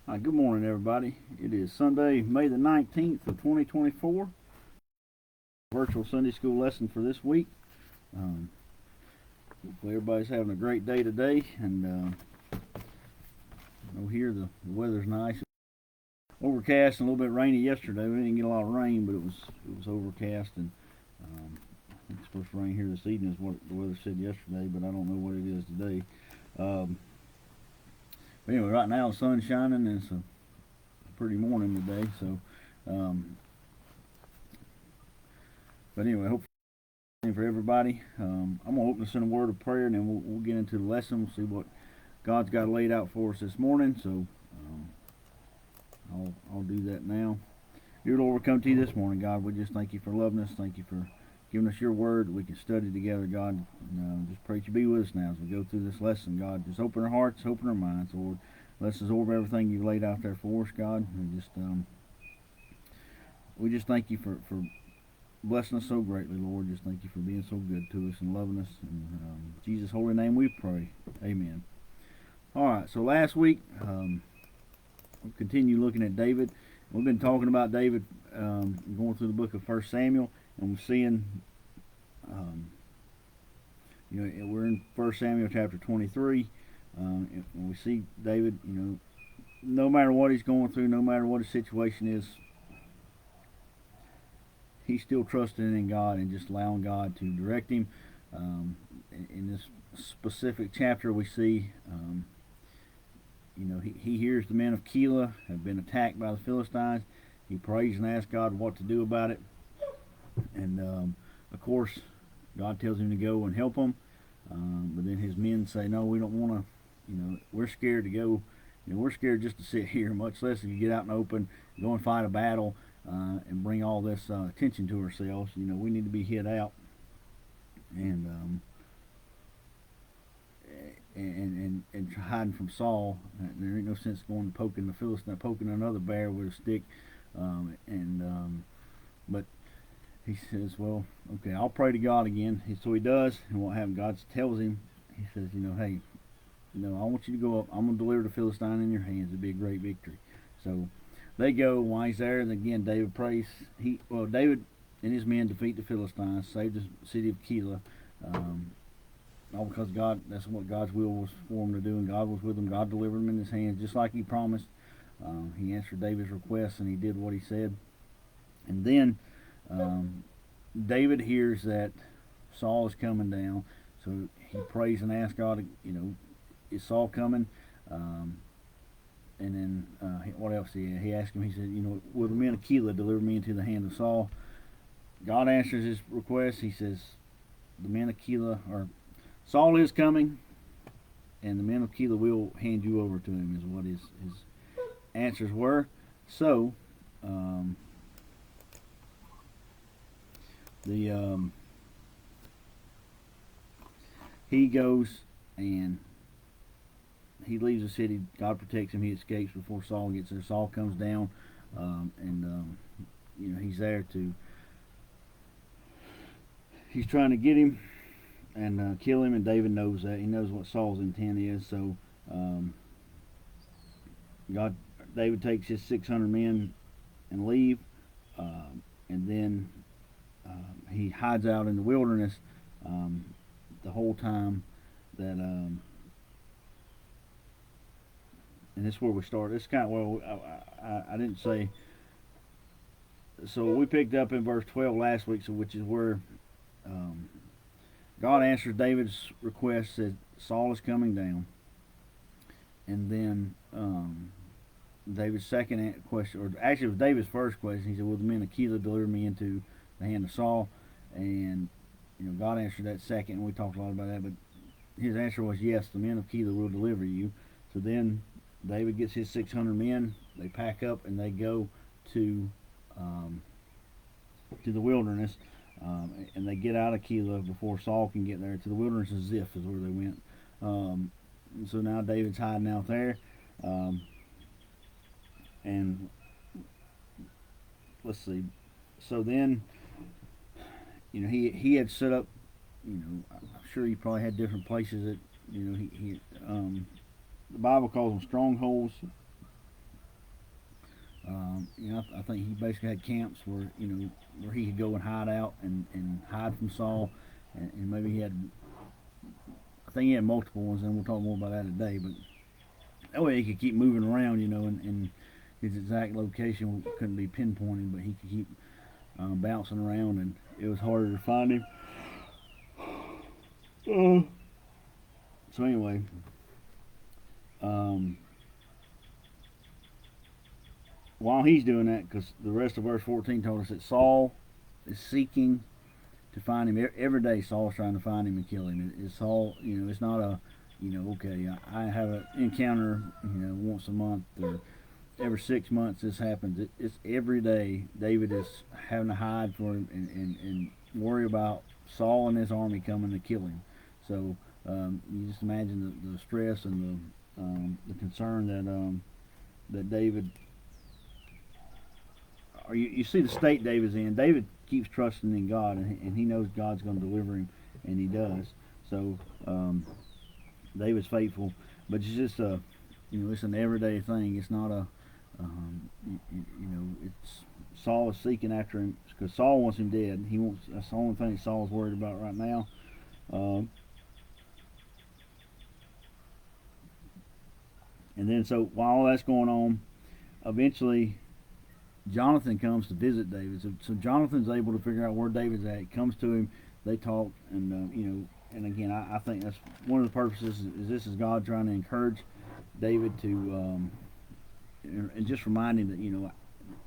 Hi, good morning, everybody. It is Sunday, May the 19th of 2024. Virtual Sunday school lesson for this week. Hopefully everybody's having a great day today. And here the weather's nice. Overcast and a little bit rainy yesterday. We didn't get a lot of rain, but it was overcast. And I think it's supposed to rain here this evening is what the weather said yesterday, but I don't know what it is today. But anyway, right now the sun's shining and it's a pretty morning today. So, but anyway, hopefully for everybody. I'm gonna open us in a word of prayer, and then we'll get into the lesson. We'll see what God's got laid out for us this morning. So, I'll do that now. Dear Lord, we come to you this morning, God. We just thank you for loving us. Thank you for giving us your word. We can study together, God. And, just pray that you be with us now as we go through this lesson, God. Just open our hearts, open our minds, Lord. Let's absorb everything you've laid out there for us, God. And we just thank you for blessing us so greatly, Lord. Just thank you for being so good to us and loving us. In Jesus' holy name we pray. Amen. All right, so last week, we'll continue looking at David. We've been talking about David, going through the book of 1 Samuel, and we're seeing, we're in 1 Samuel chapter 23, and we see David, no matter what he's going through, no matter what his situation is, he's still trusting in God and just allowing God to direct him. In this specific chapter, we see, he hears the men of Keilah have been attacked by the Philistines. He prays and asks God what to do about it. And, of course, God tells him to go and help them. But then his men say, no, we don't want to, we're scared to go. We're scared just to sit here, much less if you get out in the open, go and fight a battle, and bring all this attention to ourselves. We need to be hid out. And hiding from Saul. There ain't no sense going and poking the Philistine, poking another bear with a stick. But he says, well, okay, I'll pray to God again. So he does, and what happens? God tells him, he says, hey, I want you to go up. I'm going to deliver the Philistine in your hands. It'll be a great victory. So they go. While he's there, and again, David prays. David and his men defeat the Philistines, save the city of Keilah. All because God, that's what God's will was for him to do, and God was with him. God delivered him in his hands, just like he promised. He answered David's request, and he did what he said. And then David hears that Saul is coming down, so he prays and asks God, is Saul coming? And then what else? He asked him, he said, will the men of Keilah deliver me into the hand of Saul? God answers his request. He says, the men of Keilah Saul is coming, and the men of Keilah will hand you over to him, is what his answers were. So, he goes and he leaves the city. God protects him. He escapes before Saul gets there. Saul comes down, and he's there he's trying to get him and kill him, and David knows that. He knows what Saul's intent is. So David takes his 600 men and leave, and then he hides out in the wilderness the whole time that. And this is where we start. This is kind of I didn't say. So we picked up in verse 12 last week, which is where God answers David's request, that Saul is coming down. And then David's second question, or actually it was David's first question. He said, will the men of Keilah deliver me into the hand of Saul? And God answered that second, and we talked a lot about that. But his answer was, yes, the men of Keilah will deliver you. So then David gets his 600 men. They pack up and they go to the wilderness. And they get out of Keilah before Saul can get there. To the wilderness of Ziph is where they went. So now David's hiding out there. And let's see. So then, he had set up. I'm sure he probably had different places that the Bible calls them strongholds. I think he basically had camps where where he could go and hide out and hide from Saul, and maybe he had. I think he had multiple ones, and we'll talk more about that today. But that way he could keep moving around, and his exact location couldn't be pinpointed, but he could keep bouncing around, and it was harder to find him. So anyway, um, while he's doing that, because the rest of verse 14 told us that Saul is seeking to find him every day. Saul's trying to find him and kill him. It's Saul, it's not a, okay, I have an encounter, once a month or every 6 months this happens. It's every day. David is having to hide for him and worry about Saul and his army coming to kill him. So you just imagine the stress and the concern that David, or you see the state David's in. David keeps trusting in God, and he knows God's going to deliver him, and he does. So David's faithful, but it's just it's an everyday thing. It's not a it's Saul is seeking after him because Saul wants him dead. That's the only thing Saul's worried about right now. And then so while all that's going on, eventually Jonathan comes to visit David. So Jonathan's able to figure out where David's at. He comes to him, they talk, and and again, I think that's one of the purposes. Is this is God trying to encourage David to, and just remind him that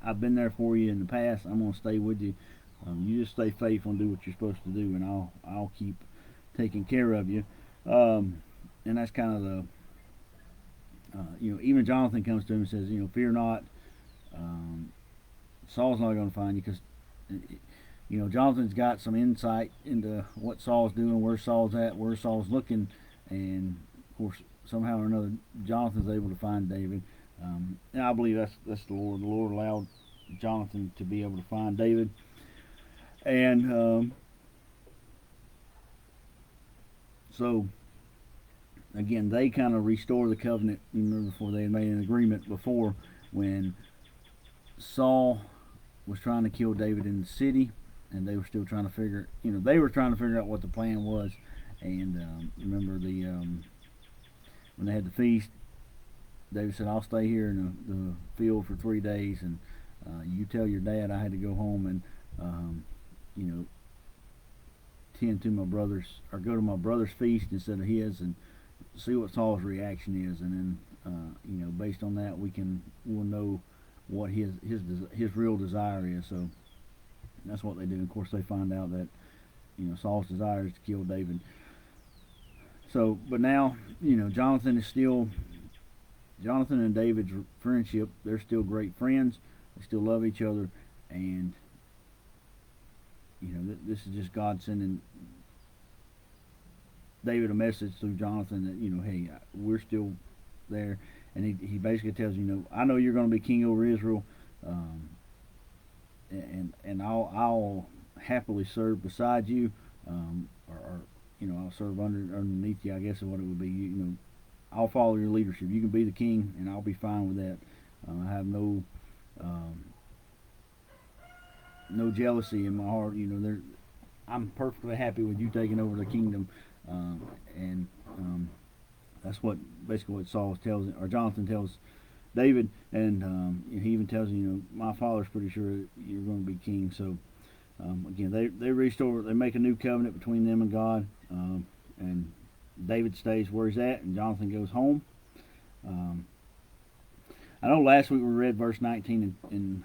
I've been there for you in the past. I'm going to stay with you. You just stay faithful and do what you're supposed to do, and I'll keep taking care of you. And that's kind of the even Jonathan comes to him and says, fear not. Saul's not going to find you because Jonathan's got some insight into what Saul's doing, where Saul's at, where Saul's looking, and of course somehow or another Jonathan's able to find David. And I believe that's the Lord. The Lord allowed Jonathan to be able to find David, and so again they kind of restore the covenant. You remember before they had made an agreement before when Saul was trying to kill David in the city, and they were still trying to figure. They were trying to figure out what the plan was. And remember when they had the feast, David said, "I'll stay here in the field for 3 days, and you tell your dad I had to go home and tend to my brother's or go to my brother's feast instead of his, and see what Saul's reaction is, and then based on that we'll know what his real desire is." So that's what they do. Of course, they find out that Saul's desire is to kill David. So, but now Jonathan and David's friendship. They're still great friends. They still love each other, and this is just God sending David a message through Jonathan that hey, we're still there. And he basically tells I know you're going to be king over Israel, and I'll happily serve beside you, or I'll serve underneath you. I guess is what it would be. I'll follow your leadership. You can be the king, and I'll be fine with that. I have no jealousy in my heart. I'm perfectly happy with you taking over the kingdom, and that's basically what Saul tells, or Jonathan tells David, and he even tells him, my father's pretty sure you're going to be king. So again, they restore, they make a new covenant between them and God, and David stays where he's at, and Jonathan goes home. I know last week we read verse 19 and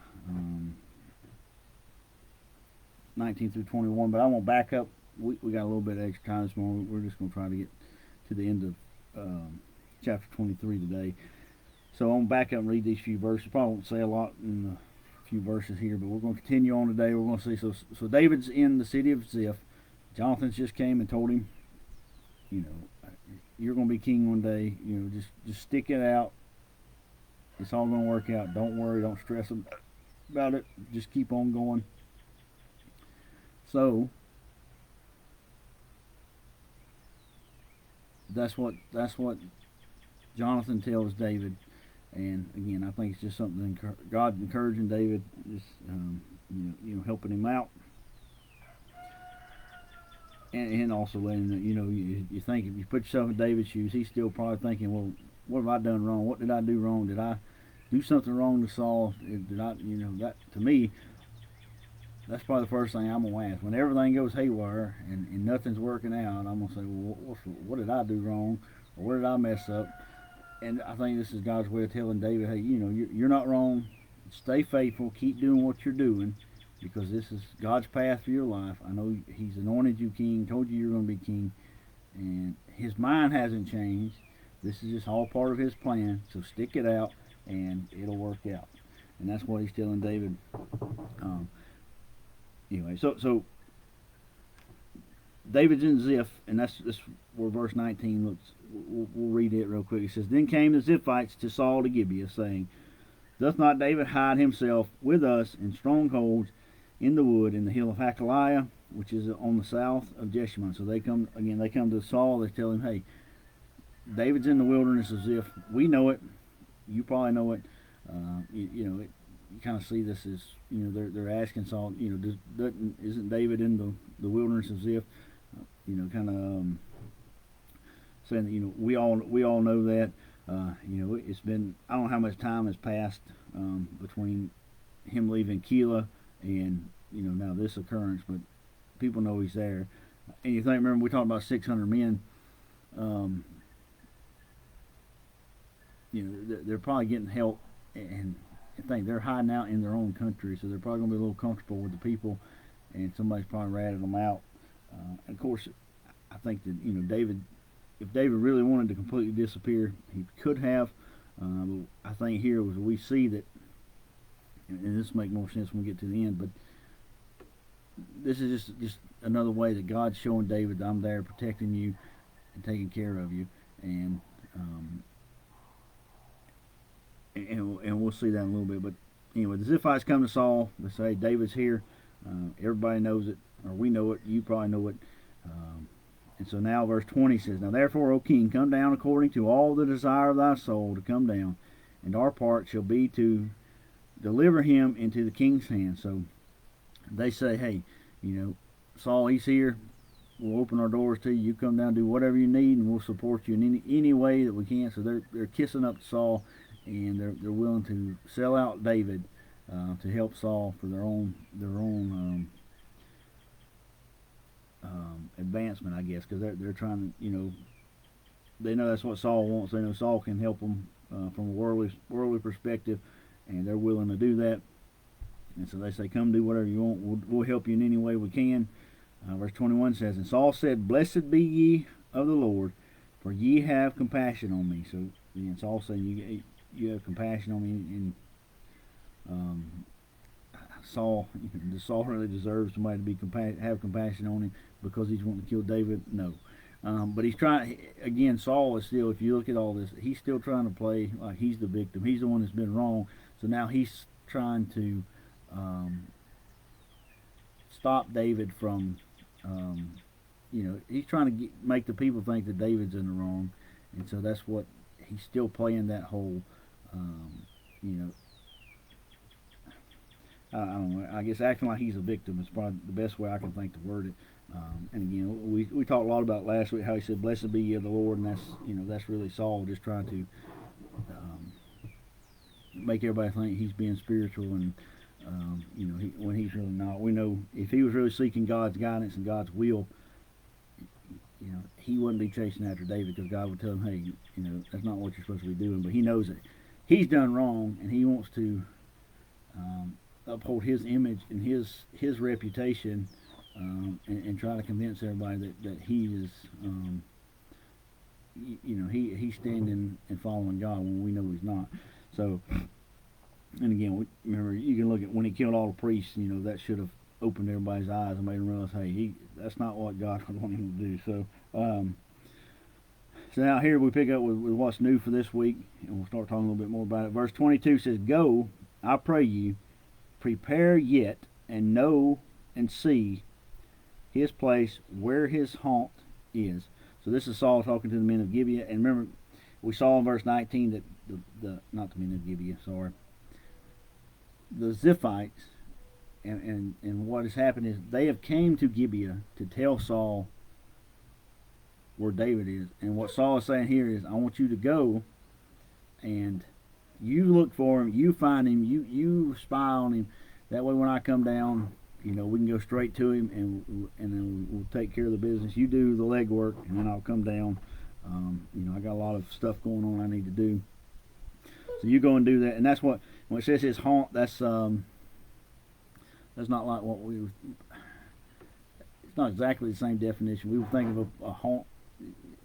19 through 21, but I won't back up. We got a little bit of extra time this morning. We're just going to try to get to the end of chapter 23 today. So I'm going to back up and read these few verses. Probably won't say a lot in a few verses here, but we're going to continue on today. We're going to see. So David's in the city of Ziph. Jonathan just came and told him, you're going to be king one day. Just stick it out. It's all going to work out. Don't worry. Don't stress about it. Just keep on going. So that's what Jonathan tells David, And again, I think it's just something God encouraging David, just helping him out, and also letting him, you think if you put yourself in David's shoes, he's still probably thinking, well, what have I done wrong? What did I do wrong? Did I do something wrong to Saul? Did I, that to me, that's probably the first thing I'm gonna ask when everything goes haywire and nothing's working out. I'm gonna say, well, what did I do wrong, or where did I mess up? And I think this is God's way of telling David, hey, you're not wrong. Stay faithful. Keep doing what you're doing, because this is God's path for your life. I know He's anointed you king, told you you're going to be king, and His mind hasn't changed. This is just all part of His plan. So stick it out, and it'll work out. And that's what He's telling David. Anyway, so David's in Ziph, and that's where verse 19 looks. We'll read it real quick. It says, Then came the Ziphites to Saul to Gibeah, saying, Doth not David hide himself with us in strongholds in the wood in the hill of Hakaliah, which is on the south of Jeshimon? So they come to Saul. They tell him, hey, David's in the wilderness of Ziph. We know it. You probably know it. You kind of see this as, they're asking Saul, isn't David in the wilderness of Ziph? Kind of saying that, we all know that. It's been, I don't know how much time has passed between him leaving Keilah and, now this occurrence, but people know he's there. And you think, remember, we talked about 600 men. They're probably getting help, and I think they're hiding out in their own country, so they're probably going to be a little comfortable with the people, and somebody's probably ratted them out. And of course, I think that, David, if David really wanted to completely disappear, he could have. But I think here we see that, and this will make more sense when we get to the end, but this is just another way that God's showing David that I'm there protecting you and taking care of you. And we'll see that in a little bit. But anyway, the Ziphites come to Saul. They say, David's here. Everybody knows it, or we know it. You probably know it. And so now verse 20 says, Now therefore, O king, come down according to all the desire of thy soul to come down, and our part shall be to deliver him into the king's hand. So they say, hey, Saul, he's here. We'll open our doors to you. You come down, do whatever you need, and we'll support you in any way that we can. So they're kissing up to Saul, and they're willing to sell out David to help Saul for their own advancement, I guess, because they're trying to, they know that's what Saul wants. They know Saul can help them from a worldly perspective, and they're willing to do that. And so they say, come do whatever you want. We'll help you in any way we can. Verse 21 says, And Saul said, Blessed be ye of the Lord, for ye have compassion on me. So again, Saul saying, you have compassion on me. And Saul really deserves somebody to have compassion on him because he's wanting to kill David? No. But he's trying, again, Saul is still, if you look at all this, he's still trying to play like he's the victim. He's the one that's been wrong. So now he's trying to stop David from, he's trying to make the people think that David's in the wrong. And so that's what, he's still playing that whole, I don't know, I guess acting like he's a victim is probably the best way I can think to word it. And again, we talked a lot about last week how he said, Blessed be ye of the Lord, and that's really Saul just trying to make everybody think he's being spiritual, and when he's really not. We know if he was really seeking God's guidance and God's will, he wouldn't be chasing after David, because God would tell him, hey, that's not what you're supposed to be doing. But he knows that he's done wrong, and he wants to uphold his image and his reputation, and try to convince everybody that he is, he's standing and following God when we know he's not. So, and again, remember, you can look at when he killed all the priests. That should have opened everybody's eyes and made them realize, hey, that's not what God would want him to do. So, so now here we pick up with what's new for this week, and we'll start talking a little bit more about it. Verse 22 says, Go, I pray you, prepare yet, and know and see his place where his haunt is. So this is Saul talking to the men of Gibeah. And remember, we saw in verse 19 that the not the men of Gibeah, sorry, the Ziphites, and what has happened is they have came to Gibeah to tell Saul where David is, and what Saul is saying here is, I want you to go and you look for him, you find him, you spy on him. That way, when I come down, we can go straight to him, and then we'll take care of the business. You do the legwork, and then I'll come down. I got a lot of stuff going on I need to do. So you go and do that, and that's what when it says his haunt. That's not like what we were. It's not exactly the same definition. We would think of a haunt.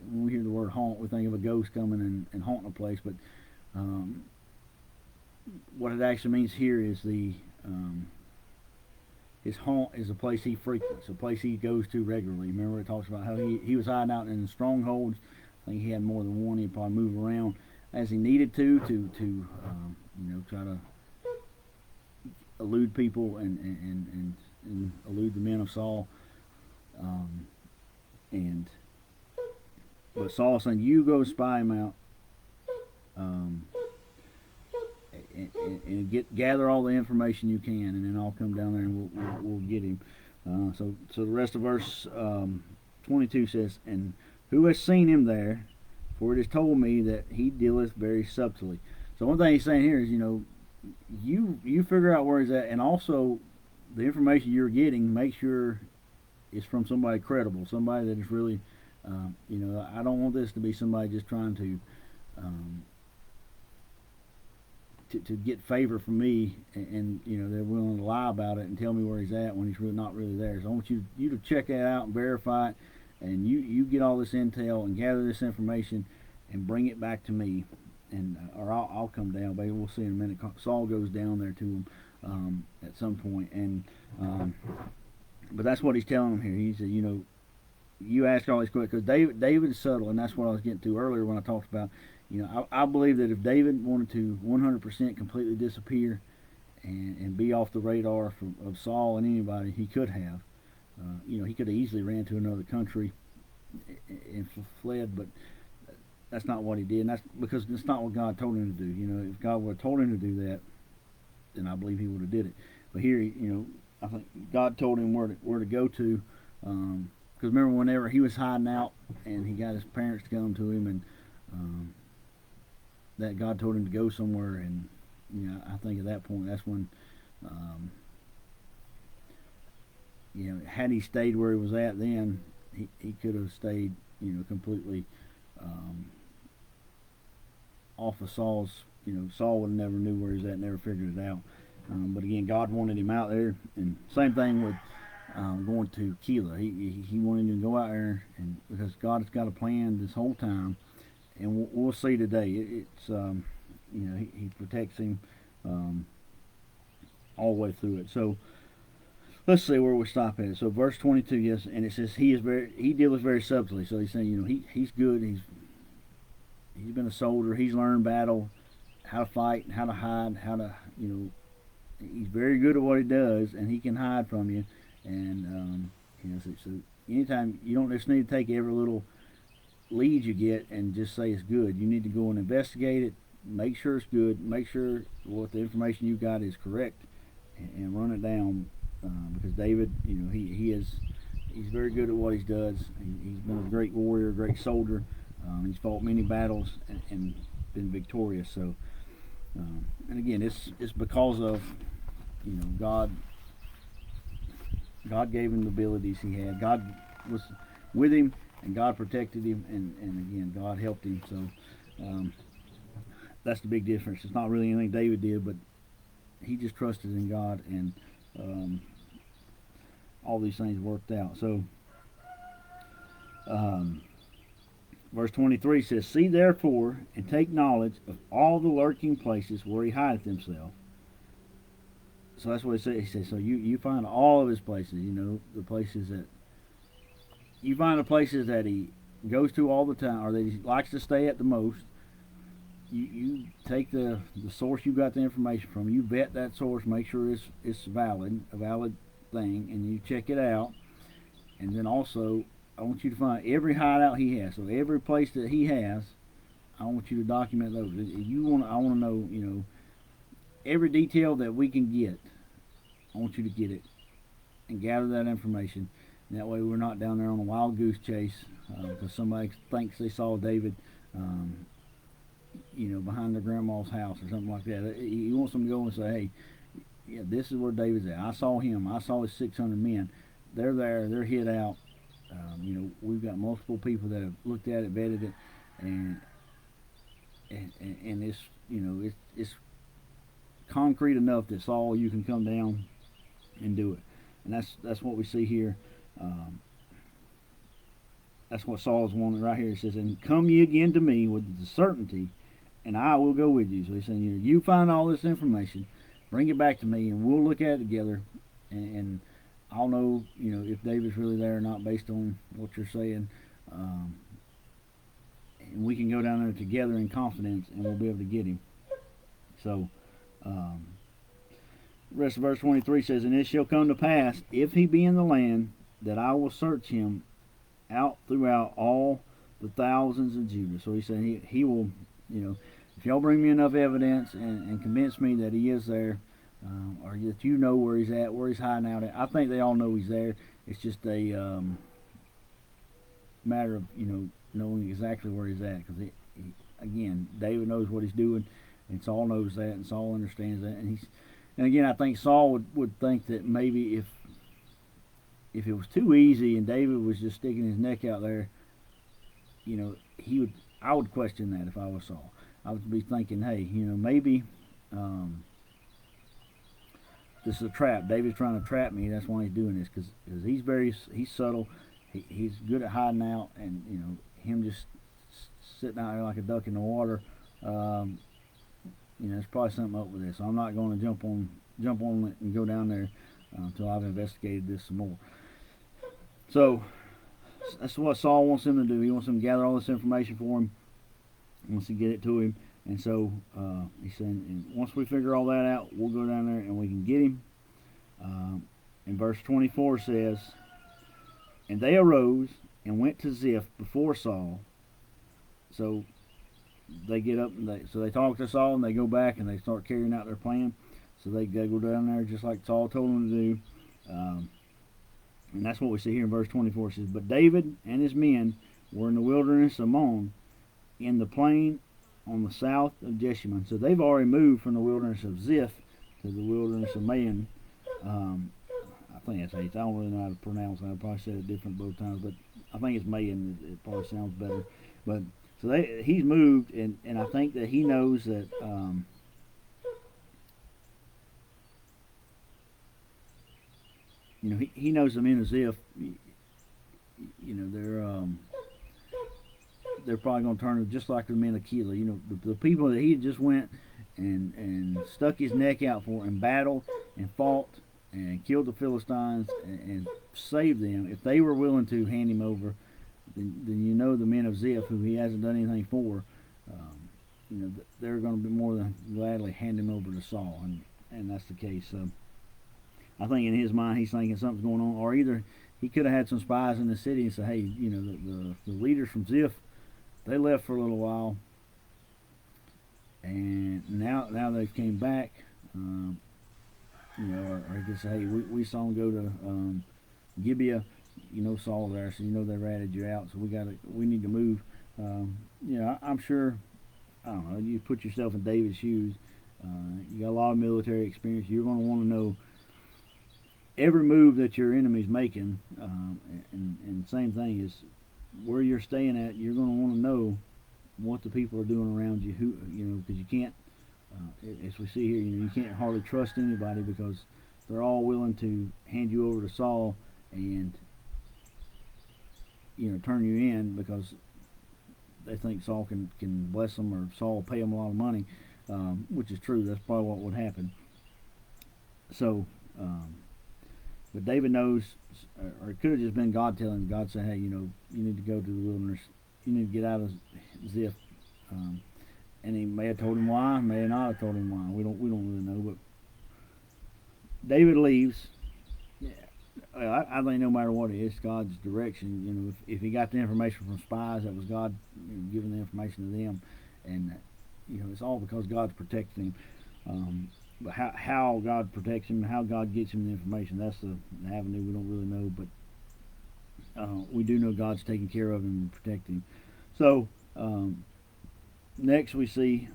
When we hear the word haunt, we think of a ghost coming and haunting a place, but what it actually means here is his haunt is a place he frequents, a place he goes to regularly. Remember, it talks about how he was hiding out in the strongholds. I think he had more than one. He'd probably move around as he needed to try to elude people and elude the men of Saul. But Saul saying, you go spy him out. And gather all the information you can, and then I'll come down there and we'll get him. So the rest of verse 22 says, and who has seen him there? For it is told me that he dealeth very subtly. So one thing he's saying here is, you figure out where he's at, and also the information you're getting, make sure it's from somebody credible, somebody that is really, I don't want this to be somebody just trying to get favor from me, and they're willing to lie about it and tell me where he's at when he's really not really there. So I want you to check that out and verify it, and you get all this intel and gather this information and bring it back to me, and or I'll come down. But we'll see in a minute. Saul goes down there to him at some point, and but that's what he's telling him here. He said, you ask all these questions because David is subtle, and that's what I was getting to earlier when I talked about. I believe that if David wanted to 100% completely disappear and be off the radar of Saul and anybody, he could have. He could have easily ran to another country and fled, but that's not what he did. And that's because it's not what God told him to do. If God would have told him to do that, then I believe he would have did it. But here, I think God told him where to go to. Because remember, whenever he was hiding out and he got his parents to come to him, and that God told him to go somewhere, and I think at that point that's when had he stayed where he was at, then he could have stayed completely off of Saul's. Saul would have never knew where he was at, never figured it out. But again, God wanted him out there, and same thing with going to Keilah. He wanted him to go out there, and because God has got a plan this whole time. And we'll see today. It's he protects him all the way through it. So let's see where we stop at. So verse 22, yes, and it says he deals very subtly. So he's saying he's good. He's been a soldier. He's learned battle, how to fight, how to hide, how to he's very good at what he does, and he can hide from you. And so anytime you don't just need to take every little lead you get and just say it's good. You need to go and investigate it, make sure it's good, make sure what the information you got is correct, and run it down. Because David, he's very good at what he does. He's been a great warrior, great soldier. He's fought many battles and been victorious. So, and again, it's because of God. God gave him the abilities he had. God was with him. And God protected him, and again, God helped him. So that's the big difference. It's not really anything David did, but he just trusted in God, and all these things worked out. So verse 23 says, see therefore, and take knowledge of all the lurking places where he hideth himself. So that's what it says. He says, so you find all of his places, the places that you find the places that he goes to all the time, or that he likes to stay at the most. You take the source you got the information from. You vet that source, make sure it's valid, a valid thing, and you check it out. And then also, I want you to find every hideout he has. So every place that he has, I want you to document those. If you want, I want to know, every detail that we can get. I want you to get it and gather that information. And that way, we're not down there on a wild goose chase because somebody thinks they saw David, behind their grandma's house or something like that. He wants them to go and say, "Hey, yeah, this is where David's at. I saw him. I saw his 600 men. They're there. They're hid out. We've got multiple people that have looked at it, vetted it, and it's concrete enough that Saul, you can come down and do it." And that's what we see here. That's what Saul's wanting right here. He says, "And come ye again to me with the certainty, and I will go with you." So he's saying, you find all this information, bring it back to me, and we'll look at it together, and I'll know, if David's really there or not based on what you're saying. And we can go down there together in confidence, and we'll be able to get him. So, the rest of verse 23 says, "And it shall come to pass, if he be in the land, that I will search him out throughout all the thousands of Judah." So he's saying he will, if y'all bring me enough evidence and convince me that he is there, or that where he's at, where he's hiding out at. I think they all know he's there. It's just a matter of, knowing exactly where he's at. Because, again, David knows what he's doing, and Saul knows that, and Saul understands that. And again, I think Saul would think that maybe if it was too easy and David was just sticking his neck out there, I would question that if I was Saul. I would be thinking, hey, maybe this is a trap. David's trying to trap me. That's why he's doing this, because he's subtle. He's good at hiding out, and him just sitting out there like a duck in the water. There's probably something up with this. So I'm not going to jump on it and go down there until I've investigated this some more. So that's what Saul wants him to do. He wants him to gather all this information for him. He wants to get it to him. And so he's saying, and once we figure all that out, we'll go down there and we can get him. And verse 24 says, "And they arose and went to Ziph before Saul." So they get up and they talk to Saul, and they go back and they start carrying out their plan. So they go down there just like Saul told them to do. And that's what we see here in verse 24. It says, "But David and his men were in the wilderness of Maon, in the plain on the south of Jeshimon." So they've already moved from the wilderness of Ziph to the wilderness of Maon. I think that's H. I don't really know how to pronounce it. I probably said it different both times, but I think it's Maon. It probably sounds better. But so he's moved, and I think that he knows that he knows the men of Ziph. They're probably going to turn just like the men of Keilah. The people that he just went and stuck his neck out for and battled and fought and killed the Philistines and saved them. If they were willing to hand him over, then the men of Ziph, who he hasn't done anything for, they're going to be more than gladly hand him over to Saul, and that's the case. So I think in his mind he's thinking something's going on, or either he could have had some spies in the city and said, "Hey, the leaders from Ziph, they left for a little while, and now they came back." Or he could say, "Hey, we saw them go to Gibeah. Saul there, so they ratted you out. So we need to move." I'm sure. I don't know. You put yourself in David's shoes. You got a lot of military experience. You're going to want to know every move that your enemy's making. And same thing is where you're staying at. You're going to want to know what the people are doing around you. Because you can't. As we see here, you can't hardly trust anybody because they're all willing to hand you over to Saul and turn you in because they think Saul can bless them, or Saul will pay them a lot of money, which is true. That's probably what would happen. So, but David knows, or it could have just been God telling him. God saying, "Hey, you need to go to the wilderness. You need to get out of Ziph." And he may have told him why, may not have told him why. We don't really know. But David leaves. I think no matter what it is, God's direction. If he got the information from spies, that was God giving the information to them. and it's all because God's protecting him. But how God protects him, how God gets him the information, that's the avenue we don't really know. But we do know God's taking care of him and protecting him. So next we see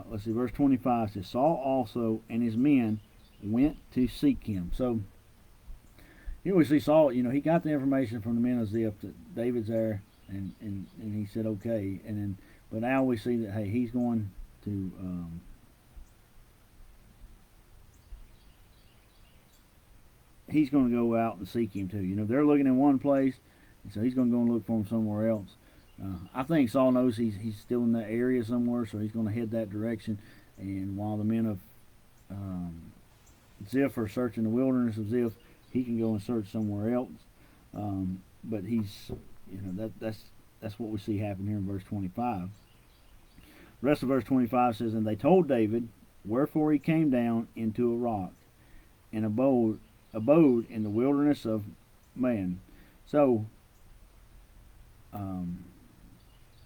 let's see, verse 25 says, Saul also and his men went to seek him. So here we see Saul, he got the information from the men of Ziph that David's there, and he said okay, and then but now we see that hey, he's going to go out and seek him too. They're looking in one place, and so he's going to go and look for him somewhere else. I think Saul knows he's still in that area somewhere, so he's going to head that direction. And while the men of Ziph are searching the wilderness of Ziph, he can go and search somewhere else. But he's, that's what we see happen here in verse 25. The rest of verse 25 says, And they told David, wherefore he came down into a rock, and abode in the wilderness of Man. So,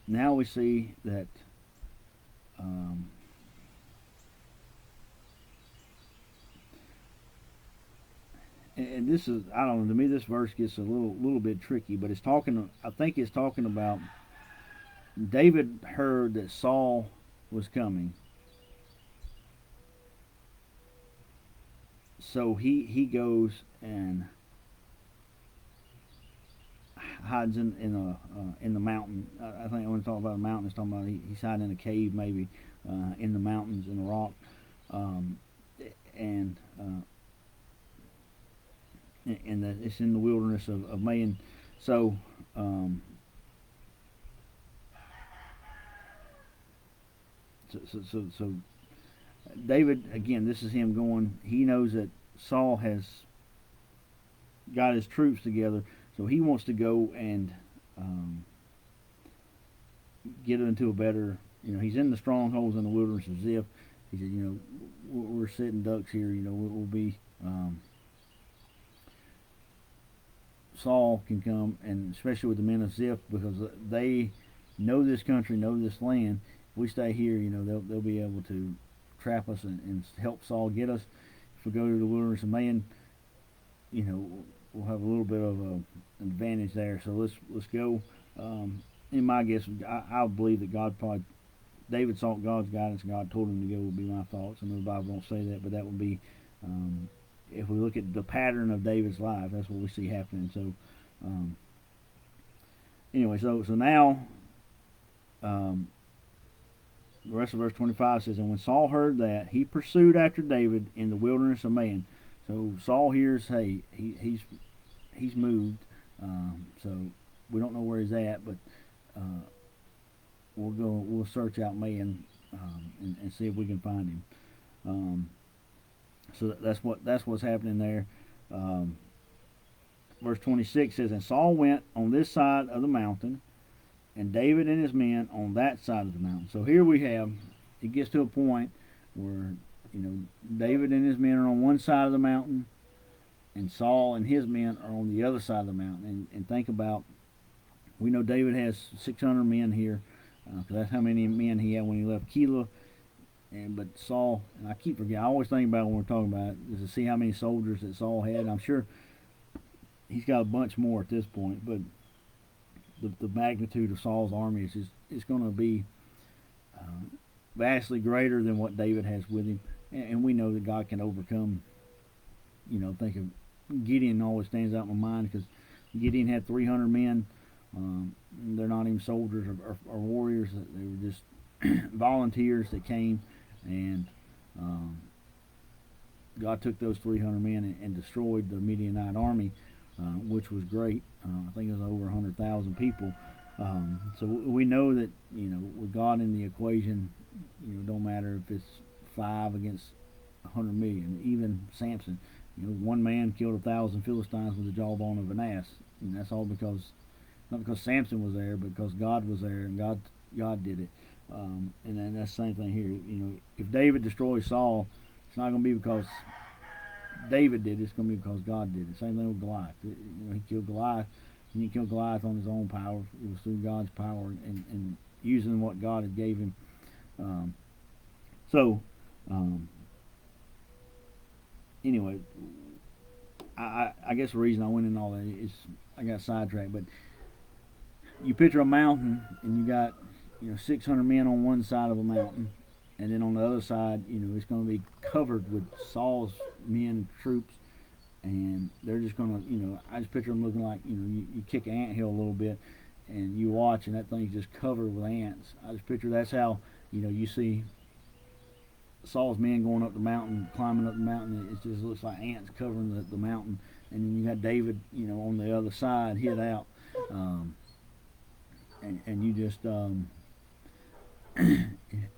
now we see that and this is, I don't know, to me this verse gets a little bit tricky, but I think it's talking about David heard that Saul was coming, so he goes and hides in the mountain. I think when we talk about a mountain, it's talking about he's hiding in a cave, maybe in the mountains, in a rock, and it's in the wilderness of Man. So so David, again, this is him going. He knows that Saul has got his troops together, so he wants to go and get into a better. He's in the strongholds in the wilderness of Ziph. He said, we're sitting ducks here. We'll be. Saul can come, and especially with the men of Ziph, because they know this country, know this land. If we stay here, they'll be able to trap us and help Saul get us. If we go to the wilderness of Man, we'll have a little bit of an advantage there. So let's go. In my guess, I believe that David sought God's guidance. God told him to go. Would be my thoughts. I know the Bible don't say that, but that would be. If we look at the pattern of David's life, that's what we see happening. So, anyway, so now, the rest of verse 25 says, And when Saul heard that, he pursued after David in the wilderness of Man. So Saul hears, hey, he's moved. So we don't know where he's at, but we'll search out Man and see if we can find him. So that's what's happening there. Verse 26 says, And Saul went on this side of the mountain, and David and his men on that side of the mountain. So here we have, it gets to a point where, David and his men are on one side of the mountain, and Saul and his men are on the other side of the mountain. And think about, we know David has 600 men here, because that's how many men he had when he left Keilah. But Saul, and I keep forgetting, I always think about it when we're talking about it, is to see how many soldiers that Saul had. I'm sure he's got a bunch more at this point, but the magnitude of Saul's army is going to be vastly greater than what David has with him. And we know that God can overcome. Think of Gideon always stands out in my mind, because Gideon had 300 men. They're not even soldiers or warriors. They were just volunteers that came, and God took those 300 men and destroyed the Midianite army, which was great. I think it was over 100,000 people. So we know that with God in the equation, don't matter if it's 5 against 100 million. Even Samson, one man killed 1,000 Philistines with the jawbone of an ass, and that's all not because Samson was there, but because God was there, and God did it. And then that's the same thing here. If David destroys Saul, it's not going to be because David did, it's going to be because God did it. Same thing with Goliath. He killed Goliath. He didn't kill Goliath on his own power. It was through God's power and using what God had gave him. Um, so, anyway, I guess the reason I went in all that is I got sidetracked. But you picture a mountain, and you got 600 men on one side of a mountain, and then on the other side, it's going to be covered with Saul's men, troops, and they're just going to, I just picture them looking like, you kick an anthill a little bit, and you watch, and that thing's just covered with ants. I just picture that's how, you see Saul's men going up the mountain, climbing up the mountain. It just looks like ants covering the mountain, and then you got David, on the other side, hid out, and you just,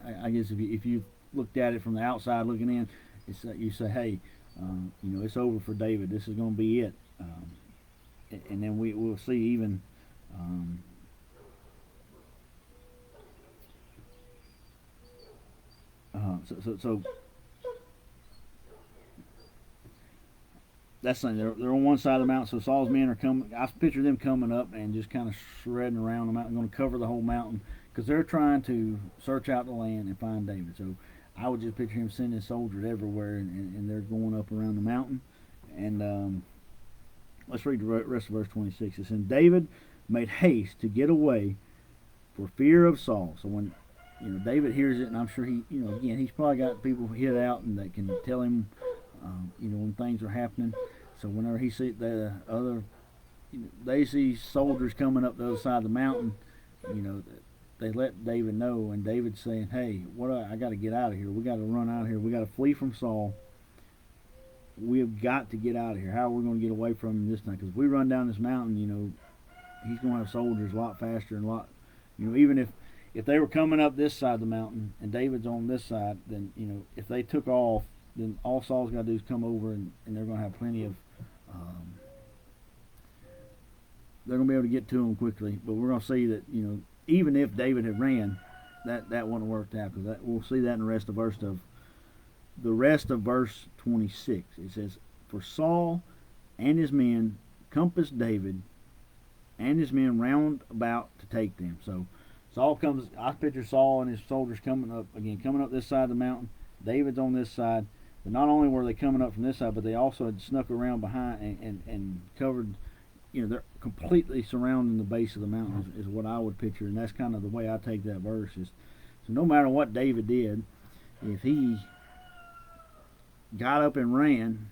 I guess if you looked at it from the outside looking in, it's you say, hey, it's over for David. This is going to be it. And then we'll see even. So that's something. They're on one side of the mountain. So Saul's men are coming. I picture them coming up and just kind of shredding around the mountain, going to cover the whole mountain because they're trying to search out the land and find David. So I would just picture him sending soldiers everywhere, and they're going up around the mountain. And let's read the rest of verse 26. It says, David made haste to get away for fear of Saul. So when David hears it, and I'm sure he, again, he's probably got people hid out and that can tell him, when things are happening. So whenever he sees the other, they see soldiers coming up the other side of the mountain, they let David know, and David's saying, hey, I got to get out of here. We got to run out of here. We got to flee from Saul. We have got to get out of here. How are we going to get away from him this time? Because if we run down this mountain, he's going to have soldiers a lot faster and a lot, even if they were coming up this side of the mountain and David's on this side, then, if they took off, then all Saul's got to do is come over and they're going to have plenty of, they're going to be able to get to him quickly. But we're going to see that, even if David had ran, that wouldn't have worked out, because we'll see that in the rest of verse 26. It says, for Saul and his men compassed David and his men round about to take them. So Saul comes, I picture Saul and his soldiers coming up this side of the mountain. David's on this side. But not only were they coming up from this side, but they also had snuck around behind and covered, they're completely surrounding the base of the mountain is what I would picture. And that's kind of the way I take that verse. So no matter what David did, if he got up and ran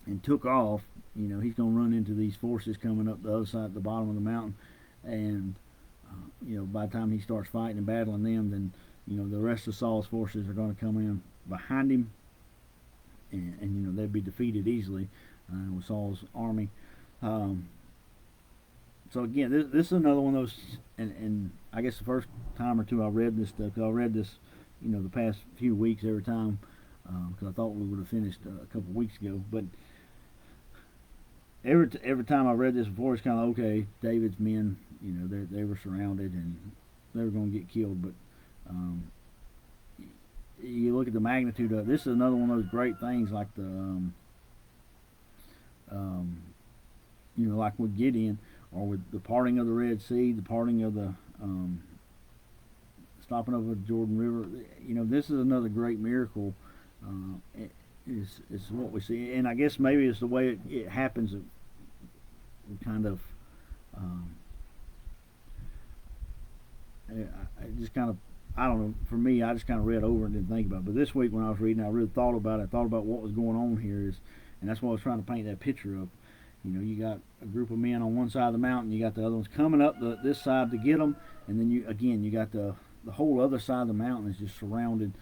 and took off, he's going to run into these forces coming up the other side at the bottom of the mountain. And, by the time he starts fighting and battling them, then, the rest of Saul's forces are going to come in behind him. And they'd be defeated easily with Saul's army. So again, this is another one of those, and I guess the first time or two I read this stuff, because I read this, the past few weeks every time, because I thought we would have finished a couple of weeks ago. But every time I read this before, it's kind of okay. David's men, they were surrounded and they were going to get killed, but you look at the magnitude of it. This is another one of those great things, like like with Gideon, or with the parting of the Red Sea, the parting of the stopping over the Jordan River. This is another great miracle. Is what we see, and I guess maybe it's the way it happens. We kind of, I don't know. For me, I just kind of read over and didn't think about it. But this week when I was reading, I really thought about it. I thought about what was going on here, and that's what I was trying to paint that picture of. You got a group of men on one side of the mountain, you got the other ones coming up this side to get them, and then you got the whole other side of the mountain is just surrounded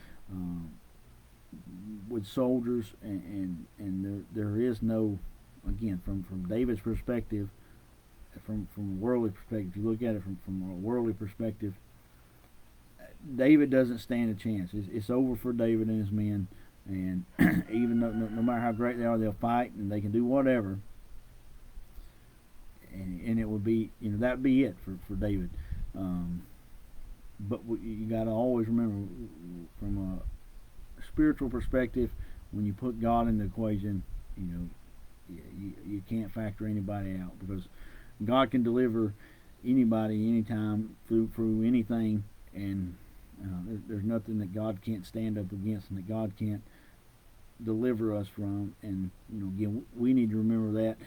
with soldiers, and there is no, again, from David's perspective, from a worldly perspective, if you look at it from a worldly perspective, David doesn't stand a chance. It's over for David and his men, and even though, no matter how great they are, they'll fight and they can do whatever, and it would be, that'd be it for David. But you got to always remember, from a spiritual perspective, when you put God in the equation, you know, you can't factor anybody out, because God can deliver anybody anytime through anything, and there's nothing that God can't stand up against and that God can't deliver us from. And again, we need to remember that.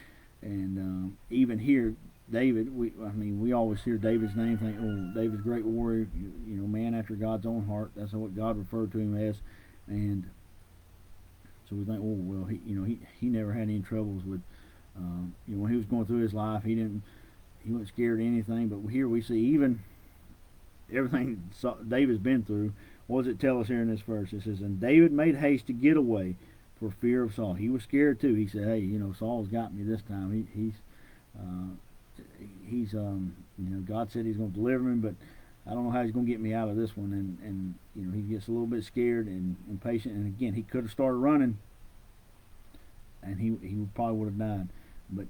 And even here, David, we always hear David's name, think, oh, David's a great warrior, man after God's own heart. That's what God referred to him as. And so we think, oh well, he never had any troubles with, when he was going through his life, he wasn't scared of anything. But here we see even everything David's been through. What does it tell us here in this verse? It says, and David made haste to get away for fear of Saul. He was scared too. He said, hey, Saul's got me this time. He's God said he's going to deliver me, but I don't know how he's going to get me out of this one. And he gets a little bit scared and impatient. And again, he could have started running, and he probably would have died. But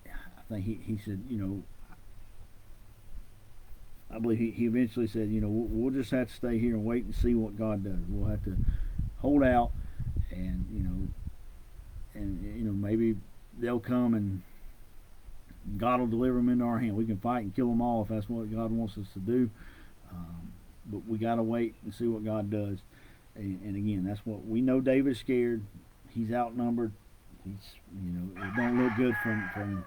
I think he said, I believe he eventually said, we'll just have to stay here and wait and see what God does. We'll have to hold out, and maybe they'll come and God will deliver them into our hand. We can fight and kill them all if that's what God wants us to do. But we got to wait and see what God does. And again, that's what we know. David's scared. He's outnumbered. It don't look good from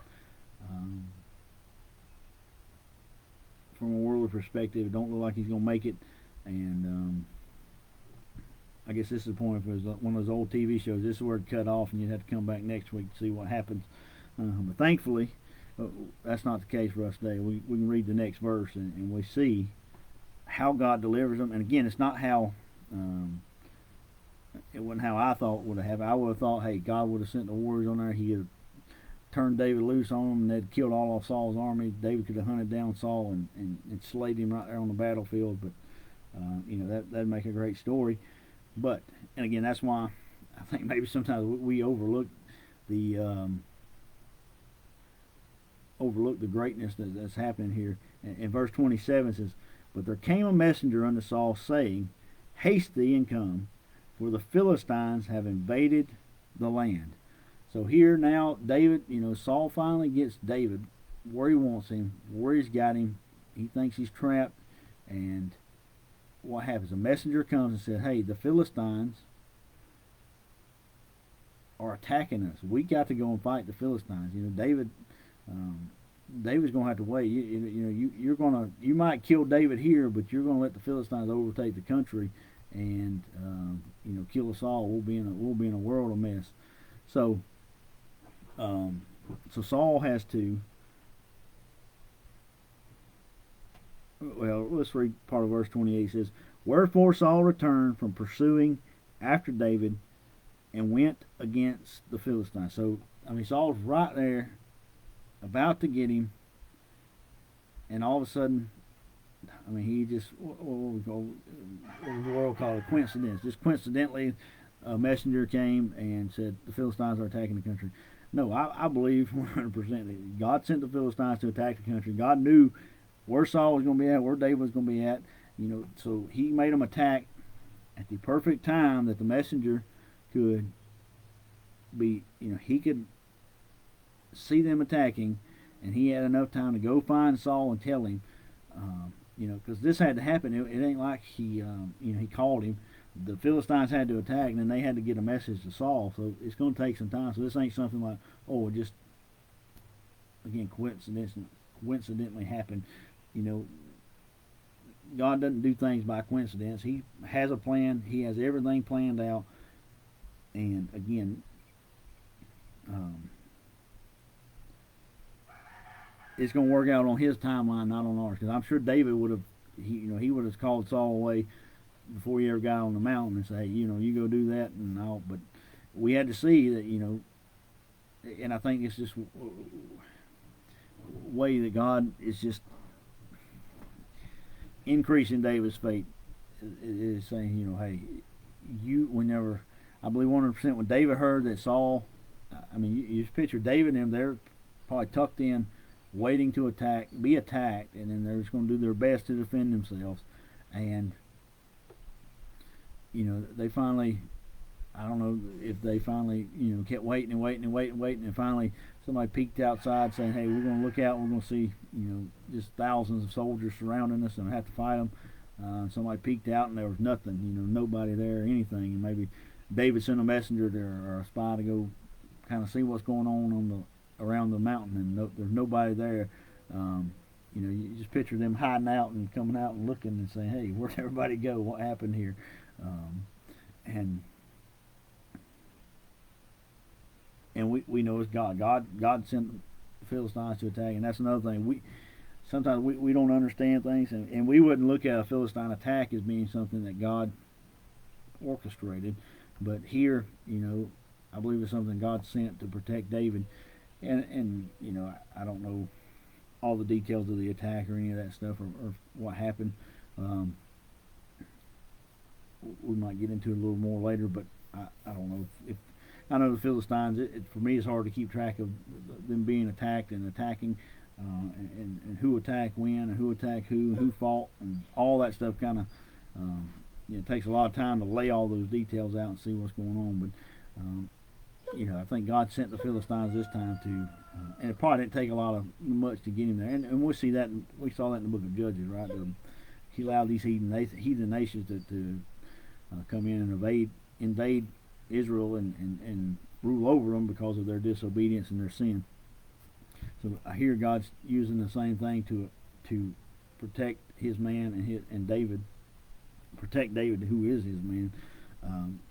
a worldly perspective. It don't look like he's going to make it. And I guess this is the point. If it was one of those old TV shows, this is where it cut off, and you'd have to come back next week to see what happens. But thankfully, that's not the case for us today. We can read the next verse, and we see how God delivers them. And again, it's not how it wasn't how I thought would have happened. I would have thought, hey, God would have sent the warriors on there. He would have turned David loose on them, and they'd killed all of Saul's army. David could have hunted down Saul and slayed him right there on the battlefield. But that'd make a great story. But, and again, that's why I think maybe sometimes we overlook the greatness that's happening here. In verse 27 says, but there came a messenger unto Saul, saying, haste thee and come, for the Philistines have invaded the land. So here now, David, Saul finally gets David where he wants him, where he's got him. He thinks he's trapped, and what happens? A messenger comes and says, hey, the Philistines are attacking us. We got to go and fight the Philistines. David's going to have to wait. You might kill David here, but you're going to let the Philistines overtake the country and kill us all. We'll be in a world of mess. So Saul has to. Well, let's read part of verse 28. It says, wherefore Saul returned from pursuing after David and went against the Philistines. So, Saul's right there about to get him, and all of a sudden, he just, what the world call it, coincidence. Just coincidentally, a messenger came and said the Philistines are attacking the country. No, I believe 100% that God sent the Philistines to attack the country. God knew where Saul was going to be at, where David was going to be at, so he made them attack at the perfect time that the messenger could be, he could see them attacking, and he had enough time to go find Saul and tell him, because this had to happen. It ain't like he called him. The Philistines had to attack, and then they had to get a message to Saul, so it's going to take some time. So this ain't something like, it just, again, coincidentally happened. God doesn't do things by coincidence. He has a plan. He has everything planned out. And again, it's going to work out on his timeline, not on ours. Because I'm sure David would have, he would have called Saul away before he ever got on the mountain and say, you go do that and all. But we had to see that, and I think it's just way that God is just increasing David's faith. Is saying, hey, whenever, I believe 100% when David heard that Saul, you just picture David and them, they're probably tucked in, waiting to be attacked, and then they're just going to do their best to defend themselves. And they finally I don't know if they finally, kept waiting and waiting and waiting and waiting, and finally somebody peeked outside saying, "Hey, we're going to look out. We're going to see, just thousands of soldiers surrounding us, and I have to fight them." Somebody peeked out, and there was nothing, nobody there or anything. And maybe David sent a messenger or a spy to go kind of see what's going on the around the mountain, and there's nobody there. You just picture them hiding out and coming out and looking and saying, "Hey, where'd everybody go? What happened here?" And we know it's God. God sent the Philistines to attack, and that's another thing. Sometimes we don't understand things, and we wouldn't look at a Philistine attack as being something that God orchestrated. But here, I believe it's something God sent to protect David. And I don't know all the details of the attack or any of that stuff or what happened. We might get into it a little more later, but I don't know if I know the Philistines. For me, it's hard to keep track of them being attacked and attacking, and who attacked when and who attacked who fought, and all that stuff. Kind of, it takes a lot of time to lay all those details out and see what's going on. But I think God sent the Philistines this time and it probably didn't take much to get him there. And we see that we saw that in the book of Judges, right? He allowed these heathen nations to come in and invade Israel and rule over them because of their disobedience and their sin. So I hear God's using the same thing to protect His man and David, protect David, who is His man,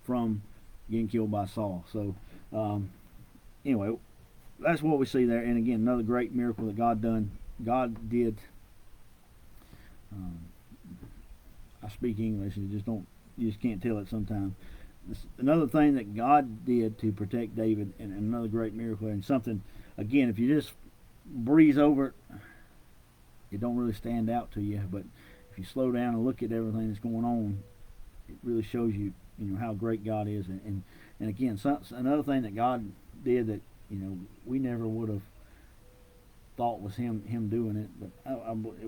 from getting killed by Saul. So anyway, that's what we see there. And again, another great miracle that God did. I speak English, and you just can't tell it sometimes. Another thing that God did to protect David, and another great miracle, and something, again, if you just breeze over it, it don't really stand out to you. But if you slow down and look at everything that's going on, it really shows you, how great God is. And again, another thing that God did that, we never would have thought was Him doing it. But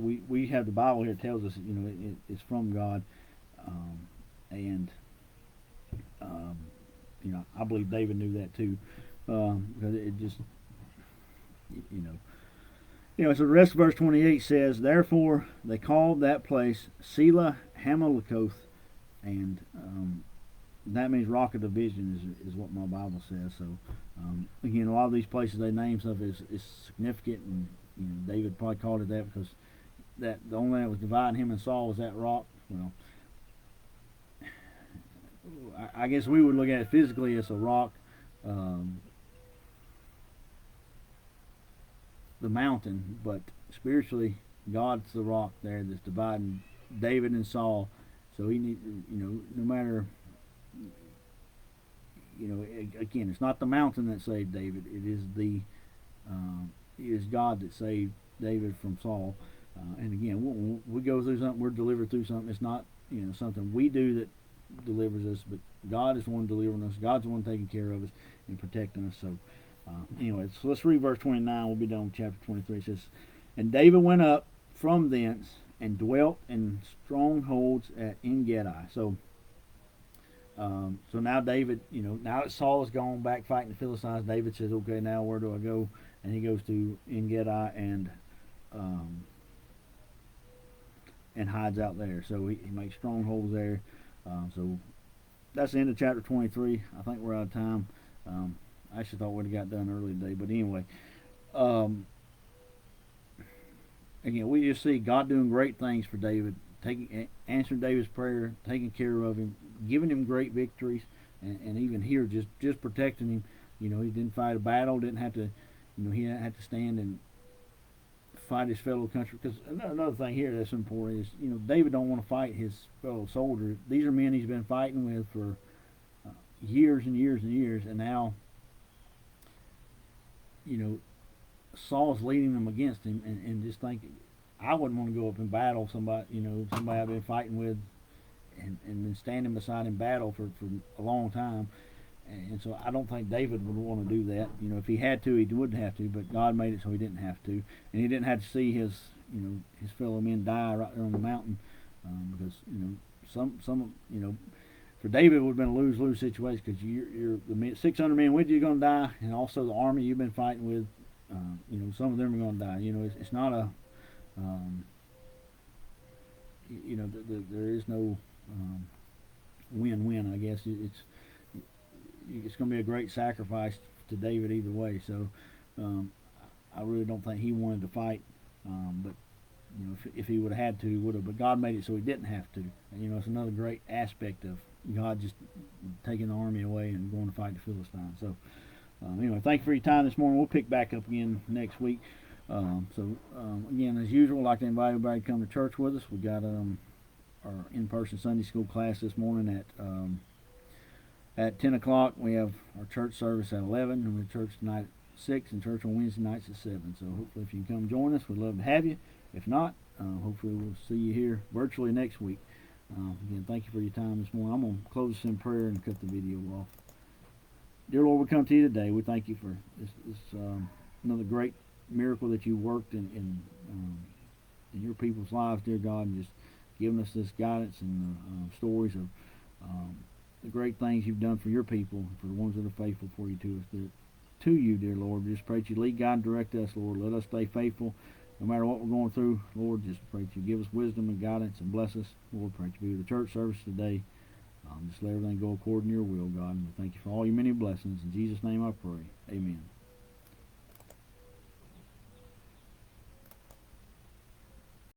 we have the Bible here that tells us, it's from God, and I believe David knew that too, because it just, so the rest of verse 28 says, "Therefore they called that place Selah Hammelkoth," and that means Rock of Division is what my Bible says. So again, a lot of these places they name stuff is significant, and David probably called it that because the only thing that was dividing him and Saul was that rock. Well, I guess we would look at it physically as a rock, the mountain, but spiritually, God's the rock there that's dividing David and Saul. So he need, no matter, again, it's not the mountain that saved David. It is God that saved David from Saul. And again, when we go through something, we're delivered through something. It's not, something we do that delivers us, but God is the one delivering us. God's the one taking care of us and protecting us. So anyway, so let's read verse 29. We'll be done with chapter 23. It says, "And David went up from thence and dwelt in strongholds at En-gedi." So now David, now that Saul is gone back fighting the Philistines, David says, "Okay, now where do I go?" And he goes to En-gedi and hides out there. So he makes strongholds there. So that's the end of chapter 23. I think we're out of time. I actually thought we'd have got done early today, but anyway. Again, we just see God doing great things for David, answering David's prayer, taking care of him, giving him great victories, and even here just protecting him. He didn't fight a battle, didn't have to, he didn't have to stand and fight his fellow country. Because another thing here that's important is, David don't want to fight his fellow soldiers. These are men he's been fighting with for years and years and years, and now, Saul's leading them against him, and just thinking, I wouldn't want to go up and battle somebody, somebody I've been fighting with, and been standing beside him battle for a long time. And so I don't think David would want to do that. If he had to, he wouldn't have to, but God made it so he didn't have to. And he didn't have to see his fellow men die right there on the mountain, because, some for David, it would have been a lose-lose situation because you're the 600 men with you are going to die, and also the army you've been fighting with, some of them are going to die. It's not a, there is no win-win. I guess it's going to be a great sacrifice to David either way. So I really don't think he wanted to fight, but if he would have had to, he would have. But God made it so he didn't have to. And, it's another great aspect of God just taking the army away and going to fight the Philistines. So anyway, thank you for your time this morning. We'll pick back up again next week. Again, as usual, I'd like to invite everybody to come to church with us. We got our in-person Sunday school class this morning at 10 o'clock. We have our church service at 11, and we're church tonight at 6, and church on Wednesday nights at 7. So hopefully if you can come join us, we'd love to have you. If not, hopefully we'll see you here virtually next week. Again, thank you for your time this morning. I'm going to close this in prayer and cut the video off. Dear Lord, we come to you today. We thank you for this another great miracle that you worked in your people's lives, dear God, and just giving us this guidance and stories of the great things you've done for your people, for the ones that are faithful for you to you, dear Lord. Just pray that you lead, guide, and direct us, Lord. Let us stay faithful no matter what we're going through, Lord. Just pray that you give us wisdom and guidance and bless us, Lord. Pray that you be with the church service today. Just let everything go according to your will, God. And we thank you for all your many blessings. In Jesus' name I pray. Amen.